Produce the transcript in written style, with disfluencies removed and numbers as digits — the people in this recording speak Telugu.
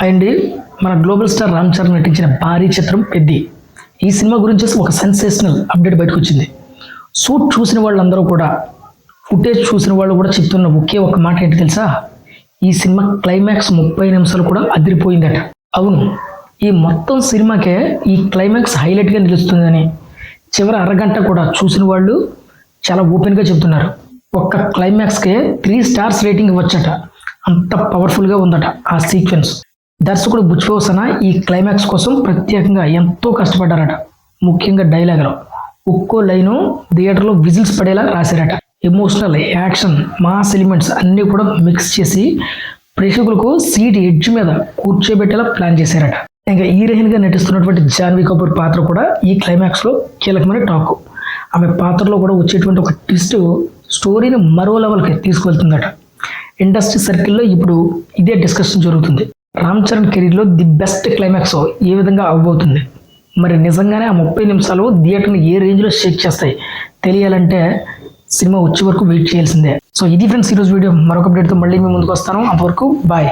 అండ్ మన గ్లోబల్ స్టార్ రామ్ చరణ్ నటించిన భారీ చిత్రం పెద్ది. ఈ సినిమా గురించి ఒక సెన్సేషనల్ అప్డేట్ బయటకు వచ్చింది. షూట్ చూసిన వాళ్ళందరూ కూడా, ఫుటేజ్ చూసిన వాళ్ళు కూడా చెప్తున్న ఒకే ఒక మాట ఏంటి తెలుసా? ఈ సినిమా క్లైమాక్స్ 30 నిమిషాలు కూడా అదిరిపోయిందట. అవును, ఈ మొత్తం సినిమాకే ఈ క్లైమాక్స్ హైలైట్గా నిలుస్తుందని చివరి అరగంట కూడా చూసిన వాళ్ళు చాలా ఓపెన్గా చెప్తున్నారు. ఒక్క క్లైమాక్స్కే 3 స్టార్స్ రేటింగ్ ఇవ్వచ్చట. అంత పవర్ఫుల్గా ఉందట ఆ సీక్వెన్స్. దర్శకుడు బుచ్చిబాబు ఈ క్లైమాక్స్ కోసం ప్రత్యేకంగా ఎంతో కష్టపడ్డారట. ముఖ్యంగా డైలాగ్లో ఒక్కో లైను థియేటర్లో విజిల్స్ పడేలా రాశారట. ఎమోషనల్, యాక్షన్, మాస్ ఎలిమెంట్స్ అన్నీ కూడా మిక్స్ చేసి ప్రేక్షకులకు సీట్ ఎడ్జ్ మీద కూర్చోబెట్టేలా ప్లాన్ చేశారట. ఇంకా హీరోయిన్గా నటిస్తున్నటువంటి జాన్వీ కపూర్ పాత్ర కూడా ఈ క్లైమాక్స్లో కీలకమైన టాక్. ఆమె పాత్రలో కూడా వచ్చేటువంటి ఒక ట్విస్ట్ స్టోరీని మరో లెవెల్కి తీసుకువెళ్తుందట. ఇండస్ట్రీ సర్కిల్లో ఇప్పుడు ఇదే డిస్కషన్ జరుగుతుంది. రామ్ చరణ్ కెరీర్లో ది బెస్ట్ క్లైమాక్స్ ఏ విధంగా అవ్వబోతుంది? మరి నిజంగానే ఆ 30 నిమిషాలు థియేటర్ని ఏ రేంజ్లో షేక్ చేస్తాయి తెలియాలంటే సినిమా వచ్చే వరకు వెయిట్ చేయాల్సిందే. సో ఇది ఫ్రెండ్స్ ఈరోజు వీడియో. మరొక అప్డేట్తో మళ్ళీ మీ ముందుకు వస్తాను. అంతవరకు బాయ్.